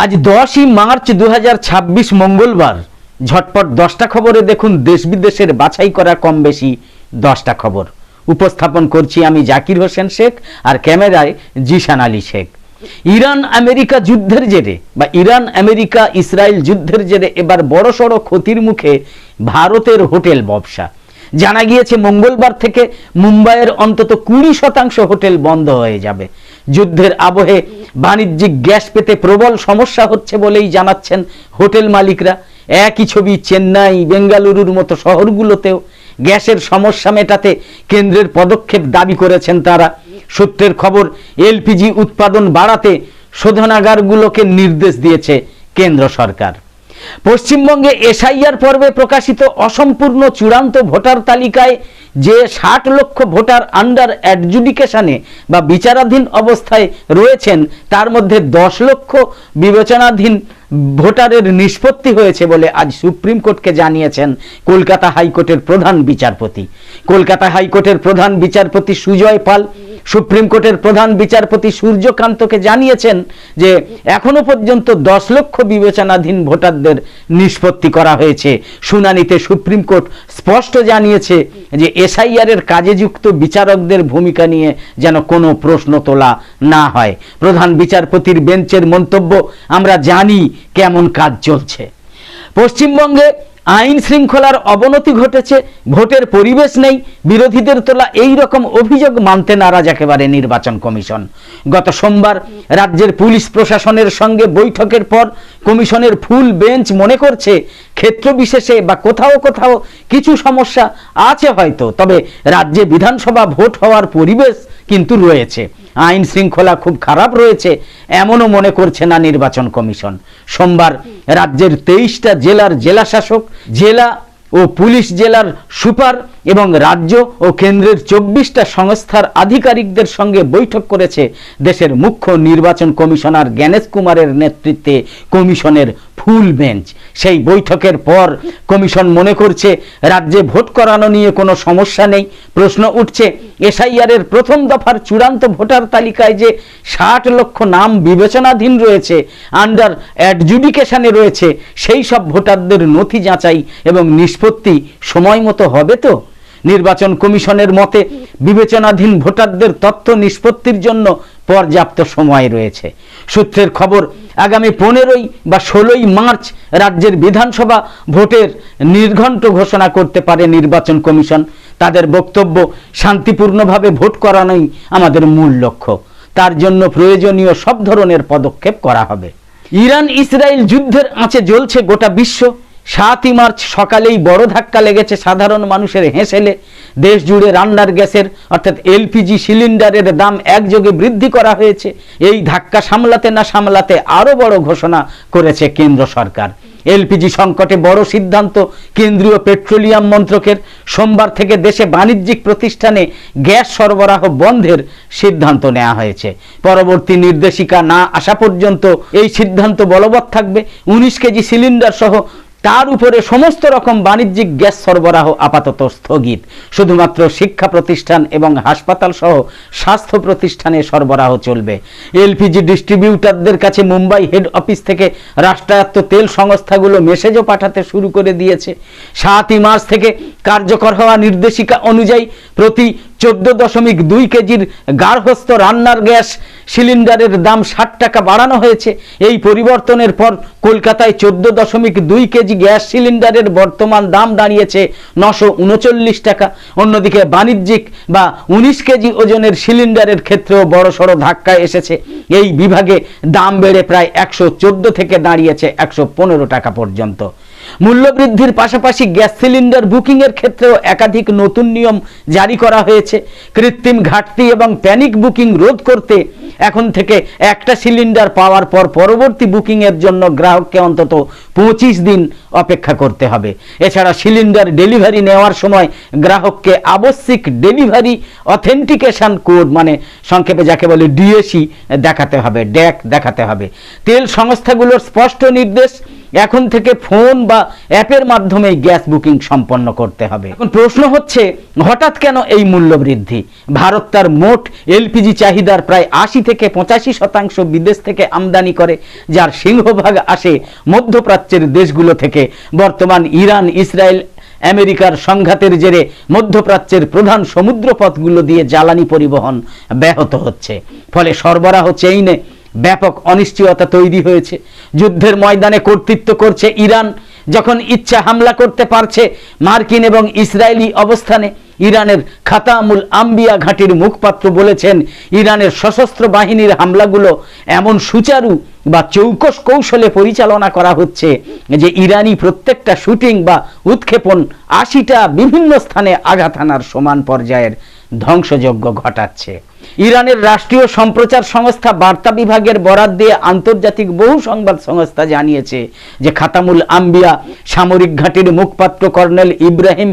আজ 10ই মার্চ 2026 মঙ্গলবার। ঝটপট 10টা খবরে দেখুন দেশ বিদেশের বাছাই করা কম বেশি 10টা খবর। উপস্থাপন করছি আমি জাকির হোসেন শেখ, আর ক্যামেরায় জিশান আলী শেখ। ইরান আমেরিকা যুদ্ধের জেরে বা ইরান আমেরিকা ইসরায়েল যুদ্ধের জেরে এবার বড়সড় ক্ষতির মুখে ভারতের হোটেল ব্যবসা। জানা গিয়েছে মঙ্গলবার থেকে মুম্বাইয়ের অন্তত 20% হোটেল বন্ধ হয়ে যাবে। যুদ্ধের আবহে বাণিজ্যিক গ্যাস পেতে প্রবল সমস্যা হচ্ছে বলেই জানাচ্ছেন হোটেল মালিকরা। একই ছবি চেন্নাই, বেঙ্গালুরুর মতো শহরগুলোতেও গ্যাসের সমস্যা মেটাতে কেন্দ্রের পদক্ষেপ দাবি করেছেন তারা। সূত্রের খবর, এলপিজি উৎপাদন বাড়াতে শোধনাগারগুলোকে নির্দেশ দিয়েছে কেন্দ্র সরকার। পশ্চিমবঙ্গে এসআইআর পর্বে প্রকাশিত অসম্পূর্ণ চূড়ান্ত ভোটার তালিকায় যে 60 লক্ষ ভোটার আন্ডার অ্যাডজুডিকেশনে বা বিচারাধীন অবস্থায় রয়েছেন, তার মধ্যে 10 লক্ষ বিবেচনাধীন ভোটারের নিষ্পত্তি হয়েছে বলে আজ সুপ্রিম কোর্টকে জানিয়েছেন কলকাতা হাইকোর্টের প্রধান বিচারপতি। কলকাতা হাইকোর্টের প্রধান বিচারপতি সুজয় পাল সুপ্রিম কোর্টের প্রধান বিচারপতি সূর্যকান্তকে জানিয়েছেন যে এখনো পর্যন্ত 10 লক্ষ বিবেচনাধীন ভোটারদের নিষ্পত্তি করা হয়েছে। শুনানিতে সুপ্রিম কোর্ট স্পষ্ট জানিয়েছে যে এসআইআর এর কাজে যুক্ত বিচারকদের ভূমিকা নিয়ে যেন কোনো প্রশ্ন তোলা না হয়। প্রধান বিচারপতির বেঞ্চের মন্তব্য, আমরা জানি কেমন কাজ চলছে। পশ্চিমবঙ্গে আইন শৃঙ্খলার অবনতি ঘটেছে, ভোটের পরিবেশ নেই, বিরোধীদের তোলা এই রকম অভিযোগ মানতে নারাজ একেবারে নির্বাচন কমিশন। গত সোমবার রাজ্যের পুলিশ প্রশাসনের সঙ্গে বৈঠকের পর কমিশনের ফুল বেঞ্চ মনে করছে ক্ষেত্র বিশেষে বা কোথাও কোথাও কিছু সমস্যা আছে হয়তো, তবে রাজ্যে বিধানসভা ভোট হওয়ার পরিবেশ কিন্তু রয়েছে। আইন শৃঙ্খলা খুব খারাপ রয়েছে এমনও মনে করছে না নির্বাচন কমিশন। সোমবার রাজ্যের 23টা জেলার জেলাশাসক, জেলা ও পুলিশ জেলার সুপার এবং রাজ্য ও কেন্দ্রের 24টা সংস্থার আধিকারিকদের সঙ্গে বৈঠক করেছে দেশের মুখ্য নির্বাচন কমিশনার জ্ঞানেশ কুমারের নেতৃত্বে কমিশনের ফুল বেঞ্চ। সেই বৈঠকের পর কমিশন মনে করছে রাজ্যে ভোট করানো নিয়ে কোনো সমস্যা নেই। প্রশ্ন উঠছে, এসআইআর এর প্রথম দফার চূড়ান্ত ভোটার তালিকায় যে 60 লক্ষ নাম বিবেচনাধীন রয়েছে, আন্ডার অ্যাডজুডিকেশনে রয়েছে, সেই সব ভোটারদের নথি যাচাই এবং নিষ্পত্তি সময় মতো হবে তো? নির্বাচন কমিশনের মতে বিবেচনাধীন ভোটারদের তথ্য নিষ্পত্তির জন্য পর্যাপ্ত সময় রয়েছে। সূত্রের খবর, আগামী 15ই বা 16ই মার্চ রাজ্যের বিধানসভা ভোটের নির্ঘণ্ট ঘোষণা করতে পারে নির্বাচন কমিশন। তাদের বক্তব্য, শান্তিপূর্ণভাবে ভোট করানোই আমাদের মূল লক্ষ্য, তার জন্য প্রয়োজনীয় সব ধরনের পদক্ষেপ করা হবে। ইরান ইসরায়েল যুদ্ধের আঁচে জ্বলছে গোটা বিশ্ব। 7ই মার্চ সকালেই বড় ধাক্কা লেগেছে সাধারণ মানুষের হেঁসেলে। দেশ জুড়ে রান্নার গ্যাসের অর্থাৎ এলপিজি সিলিন্ডারের দাম একযোগে বৃদ্ধি করা হয়েছে। এই ধাক্কা সামলাতে না সামলাতে আরও বড় ঘোষণা করেছে কেন্দ্র সরকার। এলপিজি সংকটে বড় সিদ্ধান্ত কেন্দ্রীয় পেট্রোলিয়াম মন্ত্রকের। সোমবার থেকে দেশে বাণিজ্যিক প্রতিষ্ঠানে গ্যাস সরবরাহ বন্ধের সিদ্ধান্ত নেওয়া হয়েছে। পরবর্তী নির্দেশিকা না আসা পর্যন্ত এই সিদ্ধান্ত বলবৎ থাকবে। 19 কেজি সিলিন্ডার সহ তার উপরে সমস্ত রকম বাণিজ্যিক গ্যাস সরবরাহ আপাতত স্থগিত। শুধুমাত্র শিক্ষা প্রতিষ্ঠান এবং হাসপাতাল সহ স্বাস্থ্য প্রতিষ্ঠানে সরবরাহ চলবে। এলপিজি ডিস্ট্রিবিউটারদের কাছে মুম্বাই হেড অফিস থেকে রাষ্ট্রায়ত্ত তেল সংস্থাগুলো মেসেজও পাঠাতে শুরু করে দিয়েছে। 7ই মার্চ থেকে কার্যকর হওয়া নির্দেশিকা অনুযায়ী প্রতি 14.2 কেজির গার্হস্থ্য রান্নার গ্যাস সিলিন্ডারের দাম 60 টাকা বাড়ানো হয়েছে। এই পরিবর্তনের পর কলকাতায় 14.2 কেজি গ্যাস সিলিন্ডারের বর্তমান দাম দাঁড়িয়েছে 939 টাকা। অন্যদিকে বাণিজ্যিক বা 19 কেজি ওজনের সিলিন্ডারের ক্ষেত্রেও বড়সড় ধাক্কা এসেছে। এই বিভাগে দাম বেড়ে প্রায় 114 থেকে দাঁড়িয়েছে 115 টাকা পর্যন্ত। মূল্যবৃদ্ধির পাশাপাশি গ্যাস সিলিন্ডার বুকিং এর ক্ষেত্রেও একাধিক নতুন নিয়ম জারি করা হয়েছে। কৃত্রিম ঘাটতি এবং প্যানিক বুকিং রোধ করতে এখন থেকে একটা সিলিন্ডার পাওয়ার পর পরবর্তী বুকিং এর জন্য গ্রাহককে অন্তত 25 দিন অপেক্ষা করতে হবে। এছাড়া সিলিন্ডার ডেলিভারি নেওয়ার সময় গ্রাহককে আবশ্যিক ডেলিভারি অথেন্টিকেশন কোড, মানে সংক্ষেপে যাকে বলে ডিএসি দেখাতে হবে, ড্যাক দেখাতে হবে। তেল সংস্থাগুলোর স্পষ্ট নির্দেশ, এখন থেকে ফোন বা অ্যাপের মাধ্যমে গ্যাস বুকিং সম্পন্ন করতে হবে। এখন প্রশ্ন হচ্ছে, হঠাৎ কেন এই মূল্য বৃদ্ধি? ভারত তার মোট এলপিজি চাহিদার প্রায় ৮০ থেকে ৮৫% বিদেশ থেকে আমদানি করে, যার সিংহভাগ আসে মধ্যপ্রাচ্যের দেশগুলো থেকে। বর্তমান ইরান ইসরায়েল আমেরিকার সংঘাতের জেরে মধ্যপ্রাচ্যের প্রধান সমুদ্রপথগুলো দিয়ে জ্বালানি পরিবহন ব্যাহত হচ্ছে, ফলে সরবরাহ চেইনে ব্যাপক অনিশ্চয়তা তৈরি হয়েছে। যুদ্ধের ময়দানে কর্তৃত্ব করছে ইরান, যখন ইচ্ছা হামলা করতে পারছে মার্কিন এবং ইসরায়েলি অবস্থানে। ইরানের খাতামুল আম্বিয়া ঘাঁটির মুখপাত্র বলেছেন, ইরানের সশস্ত্র বাহিনীর হামলাগুলো এমন সুচারু বা চৌকস কৌশলে পরিচালনা করা হচ্ছে যে ইরানি প্রত্যেকটা শুটিং বা উৎক্ষেপণ ৮০টা বিভিন্ন স্থানে আঘাত হানার সমান পর্যায়ের ধ্বংসযজ্ঞ ঘটাচ্ছে। ইরানের রাষ্ট্রীয় সম্প্রচার সংস্থা বার্তা বিভাগের বরাত দিয়ে আন্তর্জাতিক বহু সংবাদ সংস্থা জানিয়েছে যে খাতামুল আম্বিয়া সামরিক ঘাঁটির মুখপাত্র কর্নেল ইব্রাহিম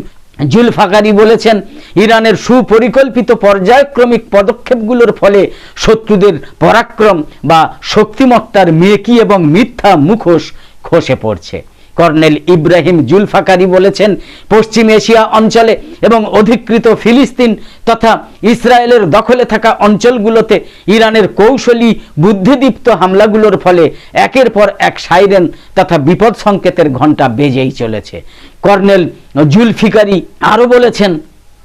জুলফাকারি বলেছেন, ইরানের সুপরিকল্পিত পর্যায়ক্রমিক পদক্ষেপগুলোর ফলে শত্রুদের পরাক্রম বা শক্তিমত্তার মেকি এবং মিথ্যা মুখোশ খসে পড়ছে। কর্নেল ইব্রাহিম জুলফাকারি বলেছেন, পশ্চিম এশিয়া অঞ্চলে এবং অধিকৃত ফিলিস্তিন তথা ইসরায়েলের দখলে থাকা অঞ্চলগুলোতে ইরানের কৌশলী বুদ্ধিদীপ্ত হামলাগুলোর ফলে একের পর এক সাইরেন তথা বিপদ সংকেতের ঘণ্টা বেজেই চলেছে। কর্নেল জুলফিকারি আরও বলেছেন,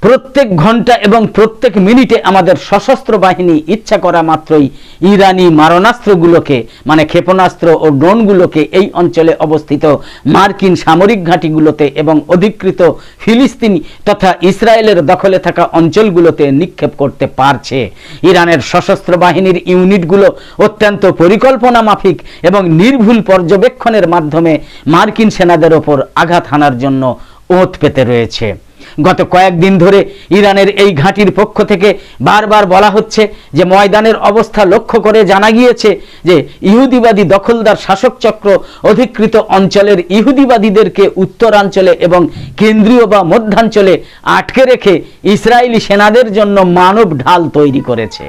প্রত্যেক ঘন্টা এবং প্রত্যেক মিনিটে আমাদের সশস্ত্র বাহিনী ইচ্ছা করা মাত্রই ইরানি মারণাস্ত্রগুলোকে মানে ক্ষেপণাস্ত্র ও ড্রোনগুলোকে এই অঞ্চলে অবস্থিত মার্কিন সামরিক ঘাঁটিগুলোতে এবং অধিকৃত ফিলিস্তিনি তথা ইসরায়েলের দখলে থাকা অঞ্চলগুলোতে নিক্ষেপ করতে পারছে। ইরানের সশস্ত্র বাহিনীর ইউনিটগুলো অত্যন্ত পরিকল্পনা মাফিক এবং নির্ভুল পর্যবেক্ষণের মাধ্যমে মার্কিন সেনাদের ওপর আঘাত হানার জন্য ওঁত পেতে রয়েছে। গত কয়েকদিন ধরে ইরানের এই ঘাঁটির পক্ষ থেকে বারবার বলা হচ্ছে যে ময়দানের অবস্থা লক্ষ্য করে জানা গিয়েছে যে ইহুদিবাদী দখলদার শাসক চক্র অধিকৃত অঞ্চলের ইহুদিবাদীদেরকে উত্তরাঞ্চলে এবং কেন্দ্রীয় বা মধ্যাঞ্চলে আটকে রেখে ইসরায়েলি সেনাদের জন্য মানব ঢাল তৈরি করেছে।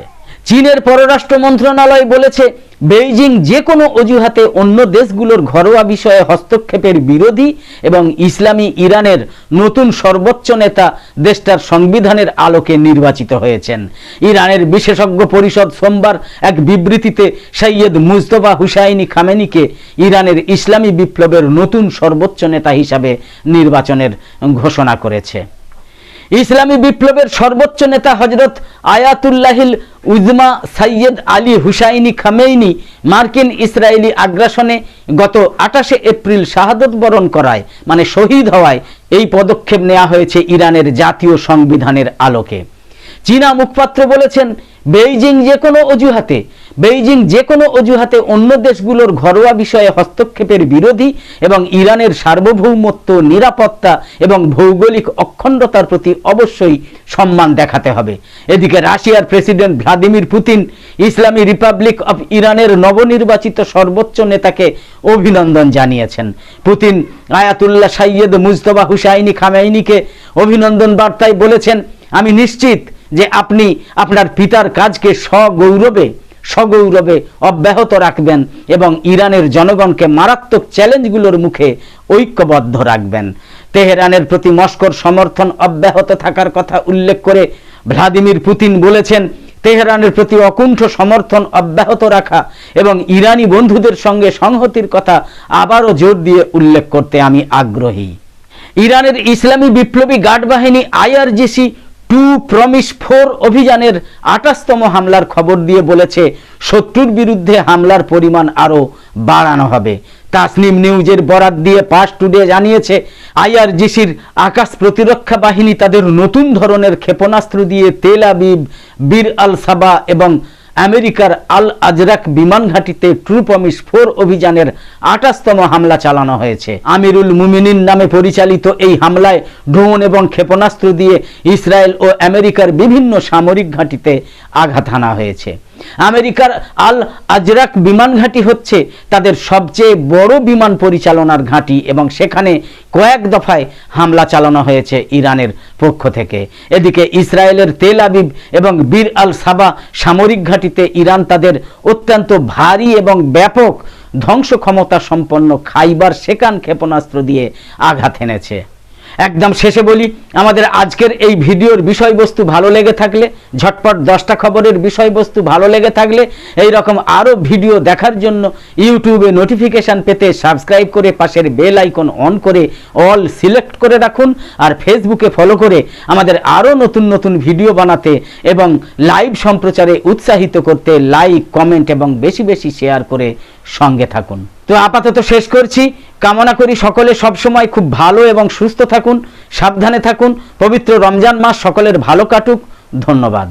চীনের পররাষ্ট্র মন্ত্রণালয় বলেছে, বেইজিং যে কোনো অজুহাতে অন্য দেশগুলোর ঘরোয়া বিষয়ে হস্তক্ষেপের বিরোধী এবং ইসলামী ইরানের নতুন সর্বোচ্চ নেতা দেশটার সংবিধানের আলোকে নির্বাচিত হয়েছেন। ইরানের বিশেষজ্ঞ পরিষদ সোমবার এক বিবৃতিতে সৈয়দ মুজতবা হুসাইনি খামেনিকে ইরানের ইসলামী বিপ্লবের নতুন সর্বোচ্চ নেতা হিসাবে নির্বাচনের ঘোষণা করেছে। ইসলামী বিপ্লবের সর্বোচ্চ নেতা হজরত আয়াতুল্লাহিল উজমা সৈয়দ আলী হুসাইনি খামেইনি মার্কিন ইসরায়েলি আগ্রাসনে গত 28 এপ্রিল শাহাদত বরণ করায় মানে শহীদ হওয়ায় এই পদক্ষেপ নেওয়া হয়েছে ইরানের জাতীয় সংবিধানের আলোকে। চীনা মুখপাত্র বলেছেন, বেইজিং যে কোনো অজুহাতে অন্য দেশগুলোর ঘরোয়া বিষয়ে হস্তক্ষেপের বিরোধী এবং ইরানের সার্বভৌমত্ব, নিরাপত্তা এবং ভৌগোলিক অখণ্ডতার প্রতি অবশ্যই সম্মান দেখাতে হবে। এদিকে রাশিয়ার president Vladimir Putin Islami Republic of ইরানের নবনির্বাচিত সর্বোচ্চ নেতাকে অভিনন্দন জানিয়েছেন। পুতিন আয়াতুল্লাহ সৈয়দ মুজতবা হুসাইনি খামেইনিকে অভিনন্দন বার্তায় বলেছেন, আমি নিশ্চিত যে আপনি আপনার পিতার কাজকে সগৌরবে অব্যাহত রাখবেন এবং ইরানের জনগণকে মারাত্মক চ্যালেঞ্জগুলোর মুখে ঐক্যবদ্ধ রাখবেন। তেহরানের প্রতি মস্কোর সমর্থন অব্যাহত থাকার কথা উল্লেখ করে ভ্লাদিমির পুতিন বলেছেন, তেহরানের প্রতি অকুণ্ঠ সমর্থন অব্যাহত রাখা এবং ইরানি বন্ধুদের সঙ্গে সংহতির কথা আবারও জোর দিয়ে উল্লেখ করতে আমি আগ্রহী। ইরানের ইসলামী বিপ্লবী গার্ড বাহিনী IRGC 2 প্রমিস 4 অভিযানের 28তম হামলার খবর দিয়ে বলেছে, শত্রুর বিরুদ্ধে হামলার পরিমাণ আরও বাড়ানো হবে। তাসনিম নিউজের বরাত দিয়ে পাস টুডে জানিয়েছে, IRGCর আকাশ প্রতিরক্ষা বাহিনী তাদের নতুন ধরনের ক্ষেপণাস্ত্র দিয়ে তেল আবিব, বীর আল সাবা এবং আমেরিকার আল আজরাক বিমান ঘাঁটিতে ট্রু প্রমিস 4 অভিযানের 28তম হামলা চালানো হয়েছে। আমিরুল মুমিনিন নামে পরিচালিত এই হামলায় ড্রোন এবং ক্ষেপণাস্ত্র দিয়ে ইসরায়েল ও আমেরিকার বিভিন্ন সামরিক ঘাঁটিতে আঘাত হানা হয়েছে। আমেরিকার আল আজরাক বিমান ঘাঁটি হচ্ছে তাদের সবচেয়ে বড় বিমান পরিচালনার ঘাঁটি এবং সেখানে কয়েক দফায় হামলা চালানো হয়েছে ইরানের পক্ষ থেকে। এদিকে ইসরায়েলের তেল আবিব এবং বীর আল সাবা সামরিক ঘাঁটিতে ইরান তাদের অত্যন্ত ভারী এবং ব্যাপক ধ্বংস ক্ষমতা সম্পন্ন খাইবার সেকান ক্ষেপণাস্ত্র দিয়ে আঘাত এনেছে। একদম শেষে বলি, আমাদের আজকের এই ভিডিওর বিষয়বস্তু ভালো লেগে থাকলে, ঝটপট 10টা খবরের বিষয়বস্তু ভালো লেগে থাকলে, এই রকম আরও ভিডিও দেখার জন্য ইউটিউবে নোটিফিকেশান পেতে সাবস্ক্রাইব করে পাশের বেল আইকন অন করে অল সিলেক্ট করে রাখুন। আর ফেসবুকে ফলো করে আমাদের আরও নতুন নতুন ভিডিও বানাতে এবং লাইভ সম্প্রচারে উৎসাহিত করতে লাইক, কমেন্ট এবং বেশি বেশি শেয়ার করে সঙ্গে থাকুন। তো আপাতত শেষ করছি। কামনা করি সকলে সবসময় খুব ভালো এবং সুস্থ থাকুন, সাবধানে থাকুন। পবিত্র রমজান মাস সকলের ভালো কাটুক। ধন্যবাদ।